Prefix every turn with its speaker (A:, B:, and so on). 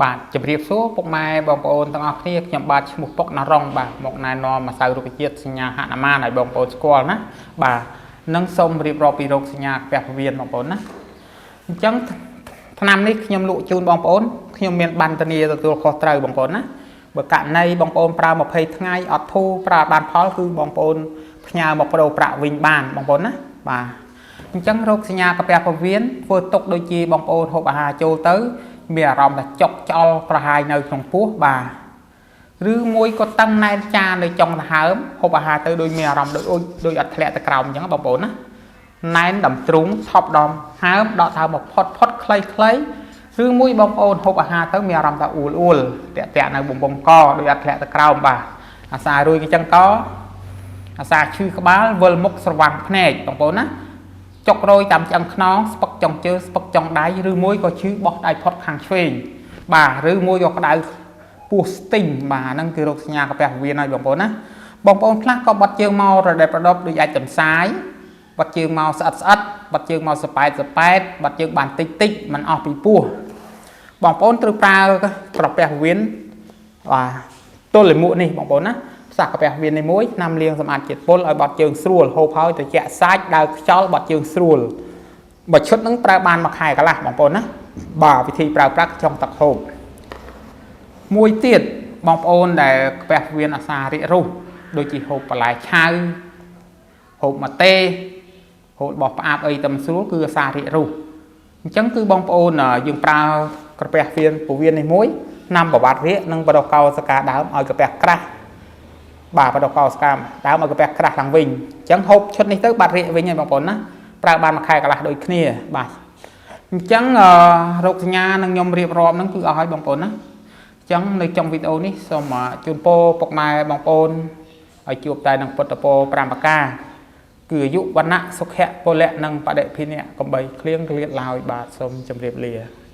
A: បាទជម្រាបសួរពុកម៉ែបងប្អូនទាំងអស់គ្នាខ្ញុំបាទឈ្មោះពុកណារងបាទមកណែនាំម្សៅរុក្ខជាតិសញ្ញាហនុមានឲ្យបងប្អូនស្គាល់ណាបាទនឹងសូមរៀបរាប់ពីរោគសញ្ញាពះពវៀនបងប្អូនណាអញ្ចឹងឆ្នាំនេះខ្ញុំលក់ជូនបងប្អូនខ្ញុំមានបានធានាទទួលខុសត្រូវបងប្អូនណាបើករណីបងប្អូនប្រើ20ថ្ងៃអត់ធូរប្រើបានផលគឺបងប្អូនផ្ញើមកប្រូប្រាក់វិញបានបងប្អូនណាបាទអញ្ចឹងរោគសញ្ញាកាពះពវៀនធ្វើទុកដូចជាបងប្អូនហូបអាហារចូលទៅមានអារម្មណ៍ថាចុកច្អល់ប្រហាយនៅក្នុងពោះបាទឬមួយក៏តឹងណែនចានៅចុងដង្ហើមហូបអាហារទៅដូចមានអារម្មណ៍ដូចអត់ធ្លាក់ទៅក្រោមអញ្ចឹងបងប្អូនណាណែនដំទ្រូងថប់ដំហើមដកហើមមកផុតខ្លីឬមួយបងប្អូនហូបអាហារទៅមានអារម្មណ៍ថាអ៊ូលតាក់នៅបំពង់កដូចអត់ធ្លាក់ទៅក្រោមបាទអាសារួយអញ្ចឹងតអាសាឈឺក្បាលវិលមុខស្រវាំងភ្នែកបងប្អូនណាចុករយតាមឆ្អឹងខ្នងស្ពឹកចុងជើងស្ពឹកចុងដៃឬមួយក៏ឈឺបោះដៃផុតខាងឆ្វេងបាទឬមួយក៏ក្តៅពោះស្ទីងបាទហ្នឹងគឺរោគសញ្ញាកាពះពវៀនហើយបងប្អូនណាបងប្អូនខ្លះក៏បាត់ជើងមករដែប្រដប់ដូចអាចចំសាយបាត់ជើងមកស្អិតបាត់ជើងមកសប៉ែតបាត់ជើងបានតិចមិនអស់ពីពោះបងប្អូនត្រូវប្រើក្រពះពវៀនបាទទល់លាមកនេះបងប្អូនណាសាកាពះពវៀននេះមួយឆ្នាំលាងសម្អាតជាតិពុលឲ្យបាត់ជើងស្រួលហូបហើយត្រជាក់សាច់ដើរខ្យល់បាត់ជើងស្រួលបើឈុតហ្នឹងប្រើបានមួយខែកន្លះបងប្អូនណាបាទវិធីប្រើប្រាស់ចុងទឹកហូបមួយទៀតបងប្អូនដែលកាពះពវៀនអាសារិករុះដូចជាហូបបន្លែឆៅហូបម៉ាតេហូបរបស់ផ្អាប់អីតែមិនស្រួលគឺអាសារិករុះអញ្ចឹងគឺបងប្អូនយើងប្រើកាពះពវៀននេះមួយនាំប្រវត្តិរាគនិងបដកោសកាដើមឲ្យកាពះក្រាស់បាទបដកោសកាដើមឲ្យកាពះក្រាស់ឡើងវិញអញ្ចឹងហូបឈុតនេះទៅបាត់រាគវិញហើយបងប្អូនណាប្រើបានមួយខែកន្លះដូចគ្នាបាទអញ្ចឹងរោគសញ្ញានឹងខ្ញុំរៀបរាប់ហ្នឹងគឺអស់ហើយបងប្អូនណាអញ្ចឹងនៅtrongវីដេអូនេះសូមជូនពរពុកម៉ែបងប្អូនឲ្យជួបតែនឹងពុទ្ធពរ5ប្រការគឺអាយុវណ្ណៈសុខៈពលៈនិងបដិភិនៈកំបីគ្លៀងគ្លៀតឡើយបាទសូមជម្រាបលា